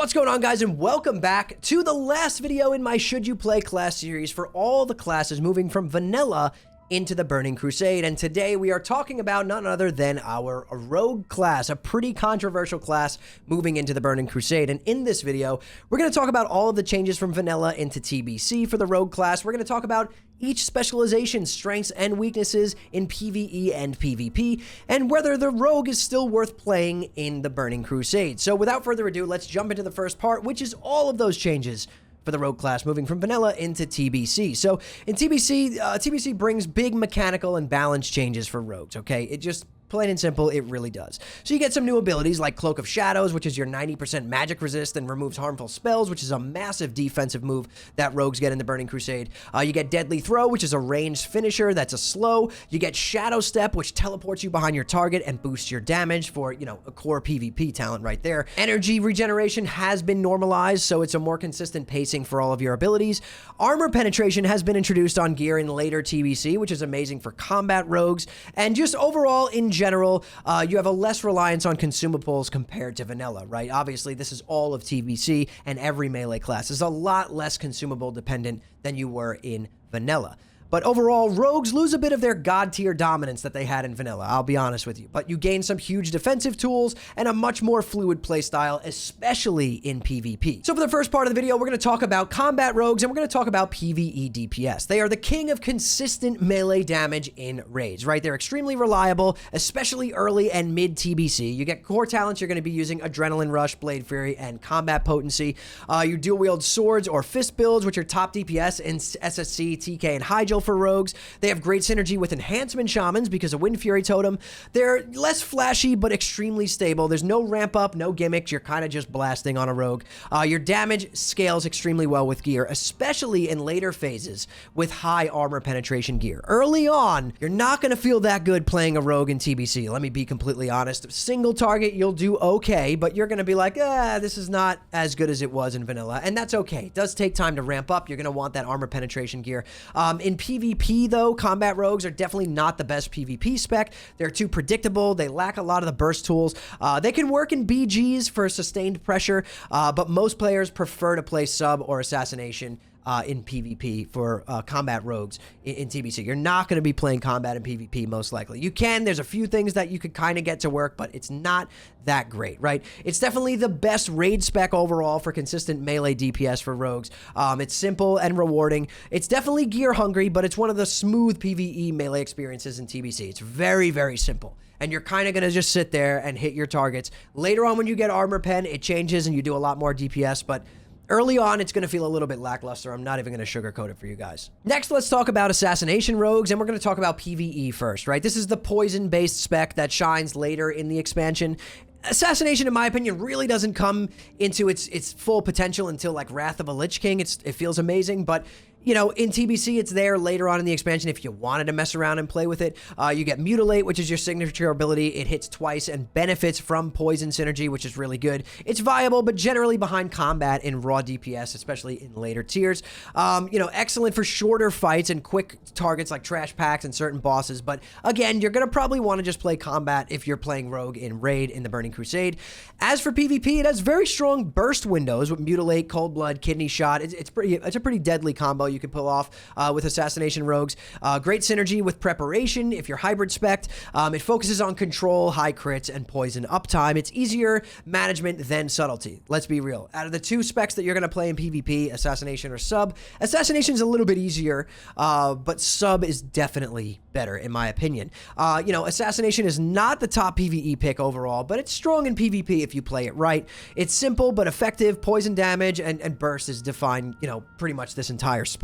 What's going on, guys, and welcome back to the last video in my Should You Play class series for all the classes moving from vanilla into the Burning Crusade. And today we are talking about none other than our Rogue class, a pretty controversial class moving into the Burning Crusade. And in this video, we're going to talk about all of the changes from vanilla into TBC for the Rogue class. We're going to talk about each specialization, strengths and weaknesses in PvE and PvP, and whether the Rogue is still worth playing in the Burning Crusade. So without further ado, let's jump into the first part, which is all of those changes for the Rogue class moving from vanilla into TBC. So in TBC, TBC brings big mechanical and balance changes for Rogues, okay? It just, plain and simple, it really does. So you get some new abilities like Cloak of Shadows, which is your 90% magic resist and removes harmful spells, which is a massive defensive move that Rogues get in the Burning Crusade. You get Deadly Throw, which is a ranged finisher that's a slow. You get Shadow Step, which teleports you behind your target and boosts your damage for, you know, a core PvP talent right there. Energy regeneration has been normalized, so it's a more consistent pacing for all of your abilities. Armor penetration has been introduced on gear in later TBC, which is amazing for combat Rogues. And just overall, in general, you have a less reliance on consumables compared to vanilla, right? Obviously, this is all of TBC, and every melee class is a lot less consumable dependent than you were in vanilla. But overall, Rogues lose a bit of their god-tier dominance that they had in vanilla, I'll be honest with you. But you gain some huge defensive tools and a much more fluid playstyle, especially in PvP. So for the first part of the video, we're going to talk about combat Rogues, and we're going to talk about PvE DPS. They are the king of consistent melee damage in raids, right? They're extremely reliable, especially early and mid TBC. You get core talents, you're going to be using Adrenaline Rush, Blade Fury, and Combat Potency. You dual-wield swords or fist builds, which are top DPS in SSC, TK, and Hyjal for Rogues. They have great synergy with Enhancement Shamans because of Wind Fury Totem. They're less flashy, but extremely stable. There's no ramp up, no gimmicks. You're kind of just blasting on a Rogue. Your damage scales extremely well with gear, especially in later phases with high armor penetration gear. Early on, you're not going to feel that good playing a Rogue in TBC. Let me be completely honest. Single target, you'll do okay, but you're going to be like, this is not as good as it was in vanilla, and that's okay. It does take time to ramp up. You're going to want that armor penetration gear. In PvP, though, combat Rogues are definitely not the best PvP spec. They're too predictable. They lack a lot of the burst tools. They can work in BGs for sustained pressure, but most players prefer to play sub or assassination in PvP for combat Rogues in TBC. You're not going to be playing combat in PvP, most likely. You can. There's a few things that you could kind of get to work, but it's not that great, right? It's definitely the best raid spec overall for consistent melee DPS for Rogues. It's simple and rewarding. It's definitely gear hungry, but it's one of the smooth PvE melee experiences in TBC. It's very, very simple. And you're kind of going to just sit there and hit your targets. Later on, when you get armor pen, it changes and you do a lot more DPS, but early on, it's going to feel a little bit lackluster. I'm not even going to sugarcoat it for you guys. Next, let's talk about Assassination Rogues, and we're going to talk about PvE first, right? This is the poison-based spec that shines later in the expansion. Assassination, in my opinion, really doesn't come into its full potential until, like, Wrath of a Lich King. It feels amazing, but you know, in TBC, it's there later on in the expansion if you wanted to mess around and play with it. You get Mutilate, which is your signature ability. It hits twice and benefits from poison synergy, which is really good. It's viable, but generally behind combat in raw DPS, especially in later tiers. You know, excellent for shorter fights and quick targets like trash packs and certain bosses. But again, you're going to probably want to just play combat if you're playing Rogue in Raid in the Burning Crusade. As for PvP, it has very strong burst windows with Mutilate, Cold Blood, Kidney Shot. It's a pretty deadly combo you can pull off with Assassination Rogues. Great synergy with Preparation if you're hybrid spec'd. It focuses on control, high crits, and poison uptime. It's easier management than subtlety. Let's be real. Out of the two specs that you're going to play in PvP, Assassination or Sub, Assassination is a little bit easier, but Sub is definitely better, in my opinion. You know, Assassination is not the top PvE pick overall, but it's strong in PvP if you play it right. It's simple but effective. Poison damage and burst is defined, you know, pretty much this entire spec.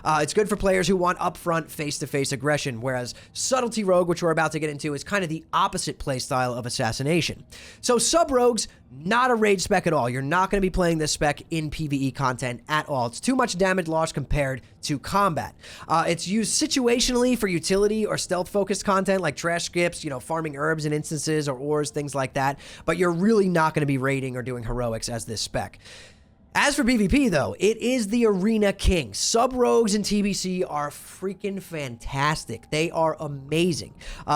It's good for players who want upfront face-to-face aggression, whereas Subtlety Rogue, which we're about to get into, is kind of the opposite playstyle of Assassination. So Sub-Rogues, not a raid spec at all. You're not going to be playing this spec in PvE content at all. It's too much damage loss compared to combat. It's used situationally for utility or stealth-focused content like trash skips, you know, farming herbs in instances or ores, things like that, but you're really not going to be raiding or doing heroics as this spec. As for PvP, though, it is the Arena King. Sub-rogues in TBC are freaking fantastic. They are amazing.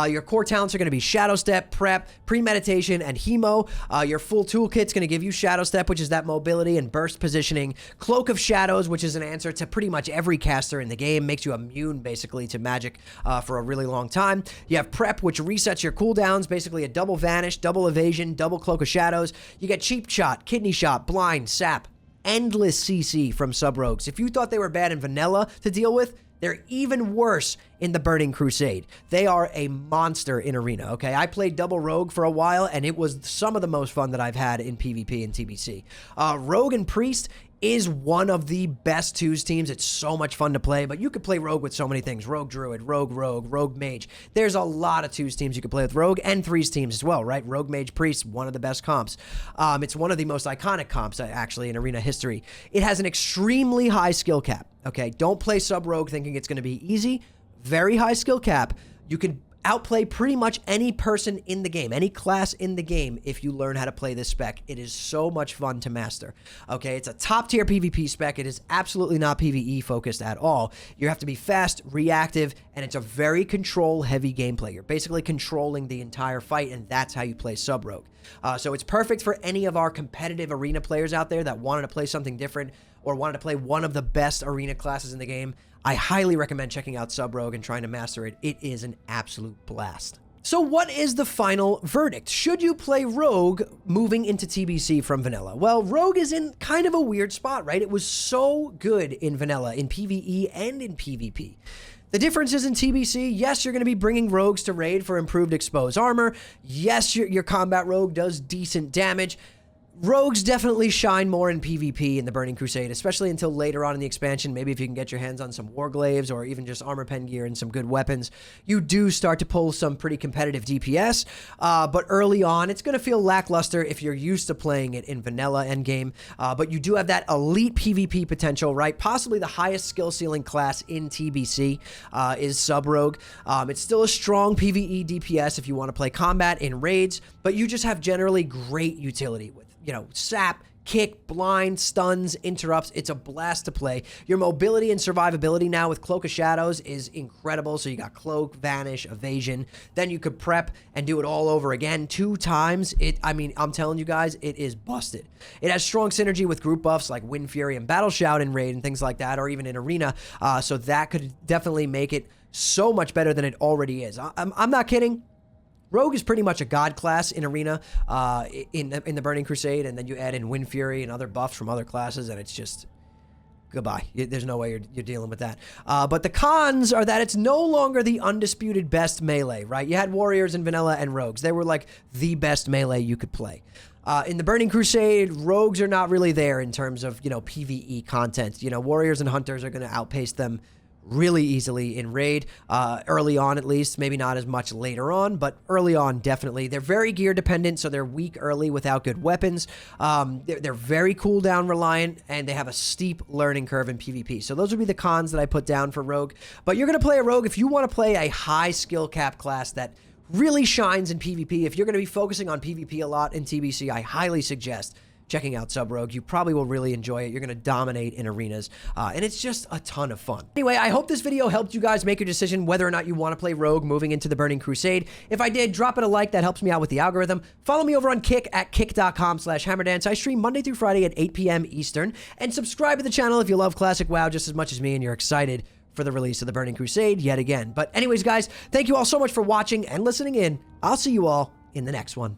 Your core talents are going to be Shadow Step, Prep, Premeditation, and Hemo. Your full toolkit's going to give you Shadow Step, which is that mobility and burst positioning. Cloak of Shadows, which is an answer to pretty much every caster in the game. Makes you immune, basically, to magic for a really long time. You have Prep, which resets your cooldowns, basically a double Vanish, double Evasion, double Cloak of Shadows. You get Cheap Shot, Kidney Shot, Blind, Sap, endless CC from sub-rogues. If you thought they were bad in vanilla to deal with, they're even worse in the Burning Crusade. They are a monster in Arena, okay? I played double Rogue for a while, and it was some of the most fun that I've had in PvP and TBC. Rogue and Priest is one of the best twos teams. It's so much fun to play, but you could play Rogue with so many things. Rogue Druid, Rogue Mage. There's a lot of twos teams you could play with Rogue, and threes teams as well, right? Rogue Mage Priest, one of the best comps. It's one of the most iconic comps, actually, in Arena history. It has an extremely high skill cap, okay? Don't play sub-rogue thinking it's going to be easy. Very high skill cap. You can outplay pretty much any person in the game, any class in the game, if you learn how to play this spec. It is so much fun to master. Okay, it's a top-tier PvP spec. It is absolutely not PvE focused at all. You have to be fast, reactive, and it's a very control-heavy gameplay. You're basically controlling the entire fight, and that's how you play Sub-Rogue. So it's perfect for any of our competitive Arena players out there that wanted to play something different or wanted to play one of the best Arena classes in the game. I highly recommend checking out Sub-Rogue and trying to master it. It is an absolute blast. So what is the final verdict? Should you play Rogue moving into TBC from Vanilla? Well, Rogue is in kind of a weird spot, right? It was so good in Vanilla, in PvE and in PvP. The difference is in TBC, yes, you're going to be bringing rogues to raid for improved exposed armor. Yes, your combat rogue does decent damage. Rogues definitely shine more in PvP in the Burning Crusade, especially until later on in the expansion. Maybe if you can get your hands on some Warglaives or even just armor pen gear and some good weapons, you do start to pull some pretty competitive DPS. But early on, it's going to feel lackluster if you're used to playing it in vanilla endgame. But you do have that elite PvP potential, right? Possibly the highest skill ceiling class in TBC is Sub-Rogue. It's still a strong PvE DPS if you want to play combat in raids, but you just have generally great utility with, you know, Sap, Kick, Blind, Stuns, Interrupts. It's a blast to play. Your mobility and survivability now with Cloak of Shadows is incredible. So you got Cloak, Vanish, Evasion. Then you could prep and do it all over again 2 times. I mean, I'm telling you guys, it is busted. It has strong synergy with group buffs like Wind Fury and Battle Shout in Raid and things like that, or even in Arena. So that could definitely make it so much better than it already is. I'm not kidding. Rogue is pretty much a god class in Arena in the Burning Crusade, and then you add in Wind Fury and other buffs from other classes, and it's just goodbye. There's no way you're dealing with that. But the cons are that it's no longer the undisputed best melee, right? You had Warriors in Vanilla and Rogues. They were like the best melee you could play. In the Burning Crusade, Rogues are not really there in terms of, you know, PvE content. You know, Warriors and Hunters are going to outpace them really easily in Raid, early on at least, maybe not as much later on, but early on definitely. They're very gear dependent, so they're weak early without good weapons. They're very cooldown reliant, and they have a steep learning curve in PvP. So those would be the cons that I put down for Rogue. But you're going to play a Rogue if you want to play a high skill cap class that really shines in PvP. If you're going to be focusing on PvP a lot in TBC, I highly suggest checking out Sub-Rogue. You probably will really enjoy it. You're going to dominate in arenas, and it's just a ton of fun. Anyway, I hope this video helped you guys make your decision whether or not you want to play Rogue moving into the Burning Crusade. If I did, drop it a like. That helps me out with the algorithm. Follow me over on Kick at kick.com/hammerdance. I stream Monday through Friday at 8 p.m. Eastern, and subscribe to the channel if you love Classic WoW just as much as me and you're excited for the release of the Burning Crusade yet again. But anyways, guys, thank you all so much for watching and listening in. I'll see you all in the next one.